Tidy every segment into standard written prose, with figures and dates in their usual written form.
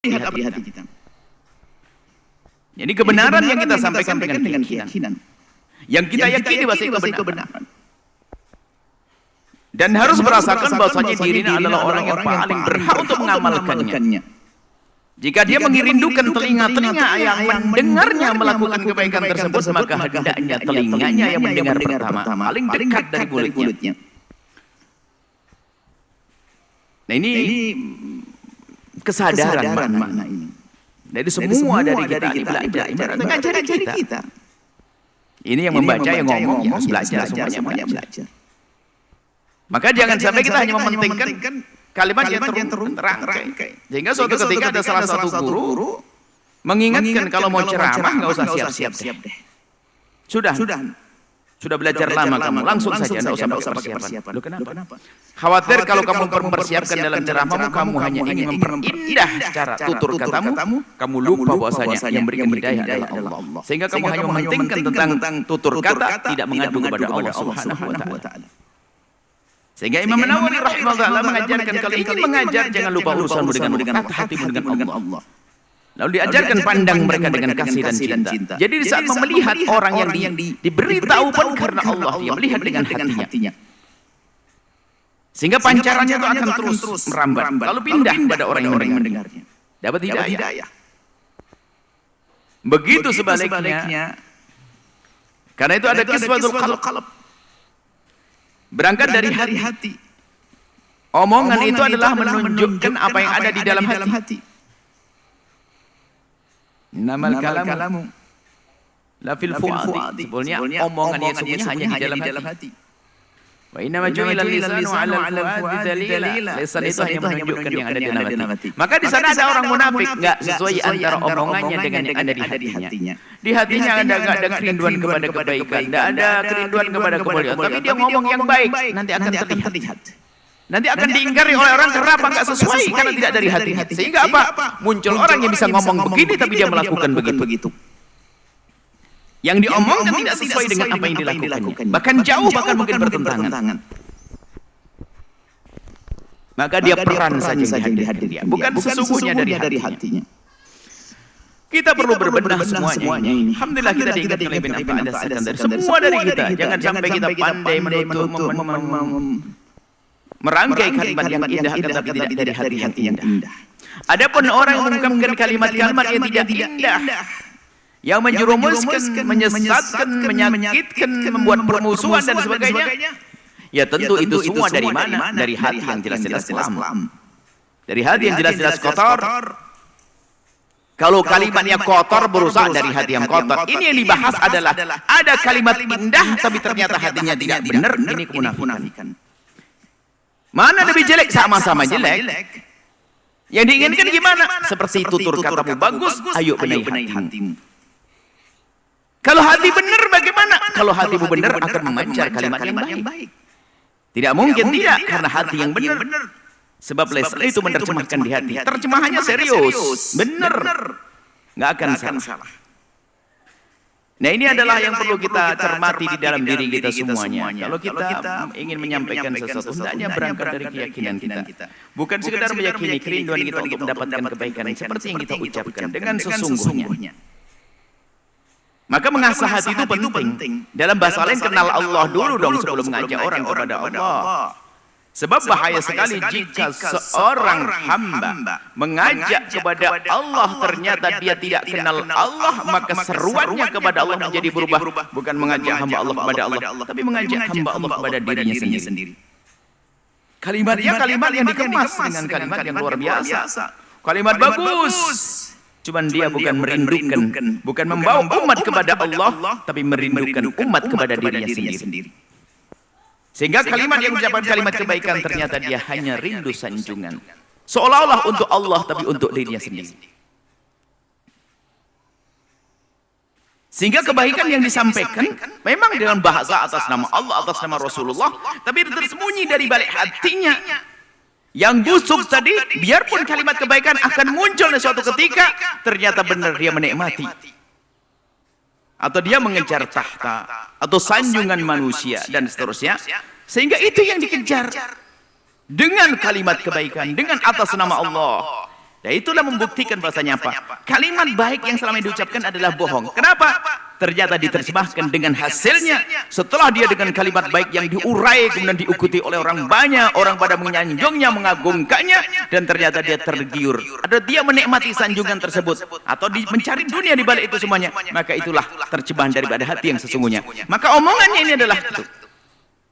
lihat hati kita. Jadi kebenaran yang kita sampaikan dengan keyakinan. Yang kita yakini bahwa itu kebenaran. Dan harus merasakan bahwasanya dirinya adalah orang yang paling berhak untuk mengamalkannya. Jika dia mengirindukan telinga-telinga yang mendengarnya melakukan kebaikan tersebut, maka hendaknya telinganya yang mendengar pertama, paling dekat dari mulutnya. Nah, ini kesadaran makna ini. Jadi semua dari kita ini belajar, ibaratnya ngajari kita. Ini yang membaca, yang ngomong, yang harus belajar, semuanya belajar. Maka jangan sampai kita hanya mementingkan kalimat yang terangkai. Sehingga suatu ketika ada salah satu guru mengingatkan kalau mau ceramah nggak usah siap-siap deh. Sudah belajar lama kamu, langsung saja, nggak usah pakai persiapan. Loh, kenapa? Khawatir kalau kamu mempersiapkan dalam ceramahmu, kamu hanya ingin memperindah secara tutur katamu, kamu lupa bahwasanya yang berikan hidayah adalah Allah. Sehingga kamu hanya mementingkan tentang tutur kata, tidak mengadu kepada Allah Subhanahu wa Ta'ala. Sehingga Imam Nawawi rahimahullah mengajarkan, kalau ingin mengajar jangan lupa urusanmu dengan hatimu dengan Allah. Lalu diajarkan pandang mereka dengan kasih dan cinta. Jadi di saat melihat orang yang diberitahu pun karena Allah, dia melihat dengan hatinya. Sehingga pancarannya itu akan terus merambat. Lalu pindah kepada orang yang mendengarnya. Dapat hidayah. Begitu sebaliknya. Karena itu ada kiswatul qalb. Berangkat dari hati. Omongan itu adalah menunjukkan apa yang ada di dalam hati. Namal kalamu la fil fuadi. Sebenarnya omongan yang sebenarnya hanya di dalam hati. Wa inna ma ju'ila lisanu 'ala al-fuadi dalila. Lisan itu hanya menunjukkan yang ada di dalam hati. Maka di sana ada orang munafik, enggak sesuai antara omongannya dengan yang ada di hatinya. Di hatinya enggak ada kerinduan kepada kebaikan, enggak ada kerinduan kepada kebaikan, tapi dia ngomong yang baik, nanti akan terlihat. Nanti akan diingkari oleh orang karena apa? Enggak sesuai, karena tidak dari hati. Sehingga apa? Muncul orang yang bisa ngomong begini tapi dia melakukan begitu. Yang diomongkan tidak sesuai dengan apa yang dilakukan. Bahkan jauh, bahkan mungkin bertentangan. Maka dia peran saja di hati dia, bukan sesungguhnya dari hatinya. Kita perlu berbenah semuanya ini. Alhamdulillah kita diingatkan oleh bin Affan ada sadan dari semua dari kita. Jangan sampai kita pandai menutup merangkai kalimat yang indah tetapi tidak dari hati yang indah. Adapun orang yang mengungkapkan kalimat-kalimat yang tidak indah, yang menjerumuskan, menyesatkan, menyakitkan, membuat permusuhan dan sebagainya, ya tentu itu semua dari mana? Dari hati yang jelas-jelas kelam. Dari hati yang jelas-jelas kotor. Kalau kalimatnya kotor berusaha dari hati yang kotor. Ini yang dibahas adalah ada kalimat indah tapi ternyata hatinya tidak benar. Ini kemunafikan. Mana lebih jelek? Sama-sama jelek. Yang diinginkan gimana? Seperti tutur katamu bagus, ayo benahi hatimu. Kalau hati benar bagaimana? Kalau hatimu benar akan memancar kalimat yang baik. Tidak mungkin tidak, karena hati yang benar. Sebab lisan itu menerjemahkan di hati. Terjemahannya serius, benar. Nggak akan salah. Nah, ini adalah yang perlu kita cermati di dalam diri kita semuanya. Kalau kita ingin menyampaikan sesuatu, hendaknya berangkat dari keyakinan kita. Bukan sekedar meyakini kerinduan kita untuk mendapatkan kebaikan seperti yang kita ucapkan dengan sesungguhnya. Maka mengasah hati itu penting. Dalam bahasa lain, kenal Allah dulu dong sebelum mengajak orang kepada Allah. Sebab bahaya sekali jika seorang hamba mengajak kepada Allah ternyata dia tidak kenal Allah, maka seruannya kepada Allah menjadi berubah. Bukan mengajak hamba Allah kepada Allah, tapi mengajak hamba Allah kepada dirinya sendiri. Kalimatnya kalimat yang dikemas dengan kalimat yang luar biasa. Kalimat bagus. Cuman dia bukan merindukan, bukan membawa umat kepada Allah, tapi merindukan umat kepada dirinya sendiri. Sehingga kalimat yang mengucapkan kalimat kebaikan ternyata dia hanya rindu sanjungan. Seolah-olah untuk Allah, tapi untuk dirinya sendiri. Sehingga kebaikan yang disampaikan memang dengan bahasa atas nama Allah, atas nama Rasulullah, tapi tersembunyi dari balik hatinya. Yang busuk tadi, biarpun kalimat kebaikan akan muncul di suatu ketika, ternyata benar dia menikmati. Atau dia mengejar tahta, atau sanjungan manusia, dan seterusnya. Sehingga itu yang dikejar. Dengan kalimat kebaikan, dengan atas nama Allah. Dan itulah membuktikan bahasanya apa? Kalimat baik yang selama ini diucapkan adalah bohong. Kenapa? Ternyata diterjemahkan dengan hasilnya. Setelah dia dengan kalimat baik yang diurai, kemudian diikuti oleh orang banyak, orang pada menyanjungnya, mengagungkannya, dan ternyata dia tergiur. Atau dia menikmati sanjungan tersebut, atau mencari dunia di balik itu semuanya. Maka itulah terjemahan daripada hati yang sesungguhnya. Maka omongannya ini adalah itu.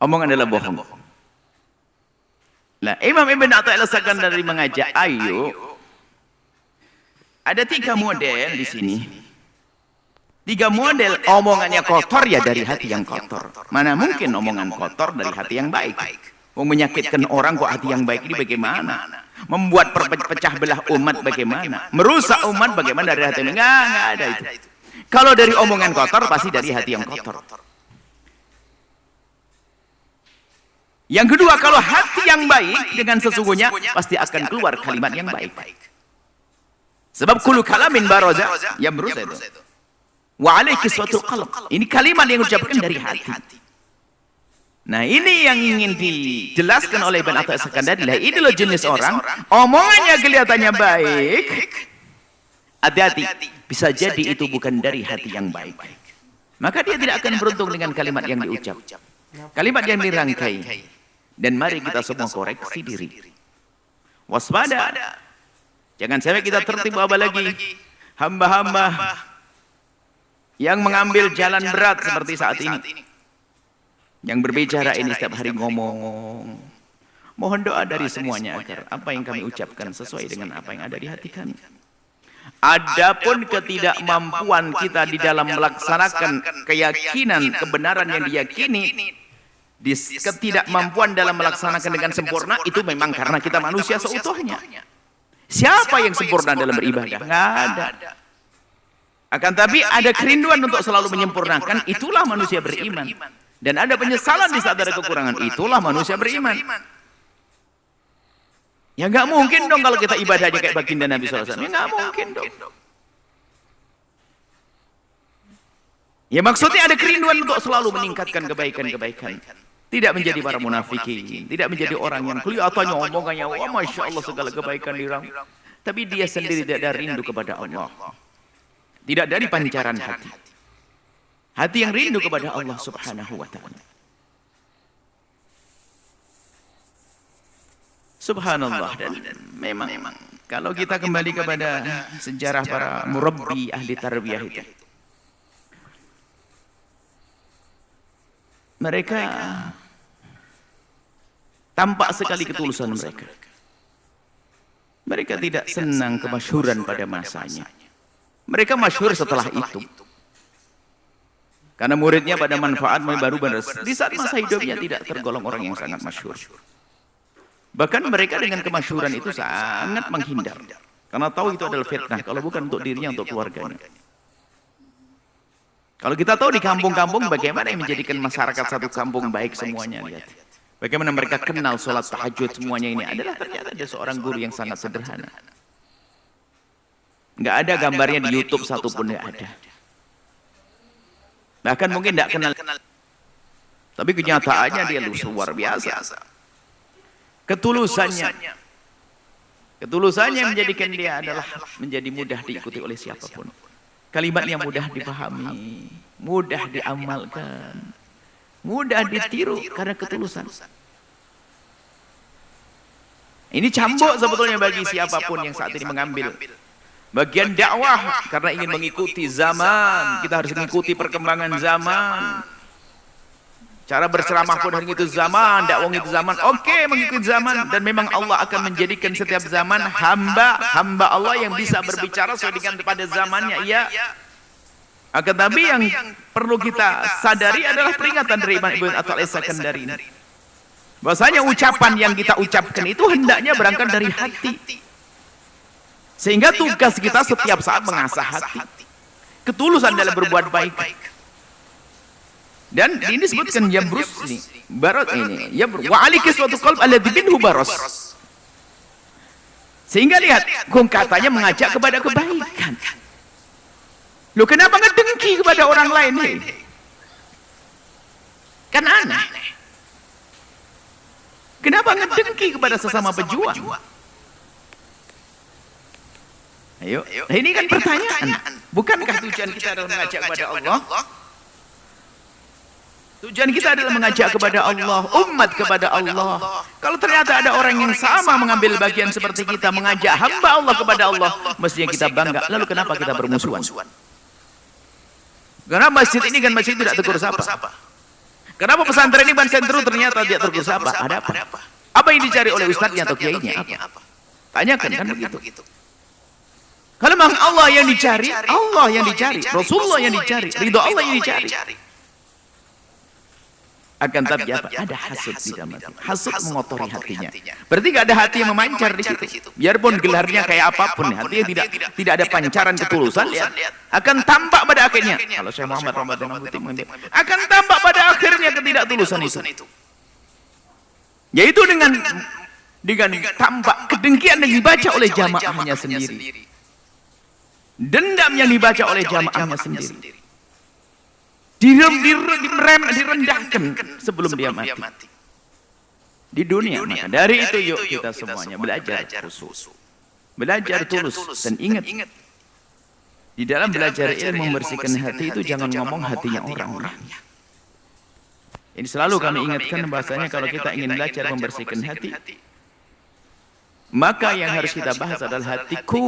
Omongan adalah bohong. Nah, Imam Ibn Athaillah Sakandari mengajak, ayo, ada 3 model di sini. 3 model omongannya kotor ya dari hati yang kotor. Mana mungkin omongan kotor dari hati yang baik? Mau menyakitkan orang kok hati yang baik ini bagaimana? Membuat pecah belah umat bagaimana? Merusak umat bagaimana dari hati yang baik? Nggak ada itu. Kalau dari omongan kotor pasti dari hati yang kotor. Yang kedua, kalau hati yang baik dengan sesungguhnya pasti akan keluar kalimat yang baik. Sebab kullu kalamin baraza yang berusaha itu. Wa alaihi suatu qalb. Ini kalimat yang diucapkan dari hati. Nah, ini yang ingin dijelaskan oleh Ibn Athaillah Sakandari. Ini loh jenis orang, omongannya kelihatannya baik. Hati-hati, bisa jadi itu bukan dari hati yang baik. Maka dia tidak akan beruntung dengan kalimat yang diucap. Kalimat yang dirangkai. Dan mari kita semua koreksi diri. Waspada. Jangan sampai kita tertipu lagi hamba-hamba yang mengambil jalan berat seperti saat ini. Yang berbicara ini setiap hari ngomong. Mohon doa dari semuanya agar apa yang kami ucapkan sesuai dengan apa yang ada di hati kami. Adapun ketidakmampuan kita di dalam melaksanakan keyakinan, kebenaran yang diyakini, ketidakmampuan dalam melaksanakan dengan sempurna, itu memang karena kita manusia seutuhnya. Siapa yang sempurna dalam beribadah? Nggak ada. Akan tapi ada kerinduan untuk selalu menyempurnakan, itulah manusia beriman. Dan ada penyesalan di saat ada kekurangan, itulah manusia beriman. Ya nggak mungkin dong kalau kita ibadahnya kayak baginda Nabi SAW. Ya nggak mungkin dong. Ya maksudnya ada kerinduan untuk selalu meningkatkan kebaikan-kebaikan. Tidak menjadi para munafikin, tidak menjadi orang yang kelihatannya omongannya, wah Masya Allah segala kebaikan dirang. Tapi dia sendiri tidak ada rindu kepada Allah. Tidak dari pancaran hati. Hati yang rindu kepada Allah Subhanahu wa ta'ala. Subhanallah. Dan memang kalau kita kembali kepada sejarah para murabbi ahli tarbiyah itu, mereka tampak sekali ketulusan mereka. Mereka tidak senang kemasyhuran pada masanya. Mereka masyhur setelah itu. Karena muridnya pada manfaat baru di saat masa hidupnya tidak tergolong orang yang sangat masyhur. Bahkan mereka dengan kemasyhuran itu sangat menghindar. Karena tahu itu adalah fitnah. Kalau bukan untuk dirinya, untuk keluarganya. Kalau kita tahu di kampung-kampung bagaimana yang menjadikan masyarakat satu kampung baik semuanya, lihat. Bagaimana mereka kenal sholat tahajud semuanya ini adalah ternyata ada seorang guru yang sangat sederhana. Nggak ada gambarnya di YouTube satupun, nggak ada. Bahkan mungkin nggak kenal. Tapi kenyataannya dia luar biasa. Ketulusannya menjadikan dia adalah menjadi mudah diikuti oleh siapapun. Kalimatnya mudah dipahami, mudah diamalkan, mudah ditiru karena ketulusan. Ini cambuk sebetulnya bagi siapapun yang saat ini mengambil bagian dakwah karena ingin mengikuti zaman. Kita harus mengikuti perkembangan zaman. Cara berceramah pun harus mengikuti zaman, dakwah itu zaman. Oke, mengikuti zaman, dan memang Allah akan menjadikan setiap zaman hamba Allah yang bisa berbicara sesuai dengan pada zamannya. Iya. Akan tapi yang perlu kita sadari adalah peringatan dari Imam Ibn Athaillah Sakandari. Bahwasanya ucapan yang kita ucapkan itu hendaknya berangkat dari hati. Sehingga tugas kita setiap saat mengasah hati. Ketulusan dalam berbuat baik. Dan ini disebutkan yabrus ini, barat ini, wa aliki suatu qalb alladzi minhu baras. Sehingga lihat, katanya mengajak kepada kebaikan. Loh, kenapa ngedengki kepada orang lain? Kan aneh. Kenapa ngedengki kepada sesama pejuang? Ayo. Nah ini kan pertanyaan. Bukankah tujuan kita adalah mengajak kepada Allah? Tujuan kita adalah mengajak kepada Allah, umat kepada Allah. Kalau ternyata ada orang yang sama mengambil bagian seperti kita, mengajak hamba Allah kepada Allah, mestinya kita bangga. Lalu kenapa kita bermusuhan? Karena masjid ini kan masjid tidak tegur sapa. Kenapa pesantren ini ban sentru ternyata tidak tegur sapa? Ada apa? Apa yang dicari oleh ustadznya atau kiainya? Apa? Tanyakan kan begitu. Kalau memang Allah yang dicari, Allah yang dicari, Rasulullah yang dicari, ridho Allah yang dicari. Akan tapi apa? Ada hasud di dalam hati. Hasud mengotori hatinya. Berarti nggak ada hati yang memancar di situ. Biarpun gelarnya kayak apapun, hatinya tidak ada pancaran ketulusan, lihat. Akan tampak pada akhirnya. Kalau saya Muhammad Ramadan akan tampak pada akhirnya ketidaktulusan itu. Yaitu dengan tampak kedengkian yang dibaca oleh jamaahnya sendiri. Dendam yang dibaca oleh jamaahnya sendiri. Direndahkan sebelum dia mati. Di dunia, maka dari itu yuk kita semuanya belajar khusus. Belajar tulus dan ingat. Di dalam belajar ilmu membersihkan hati itu jangan ngomong hatinya orang. Ini selalu kami ingatkan bahasanya kalau kita ingin belajar membersihkan hati, maka yang harus kita bahas adalah hatiku.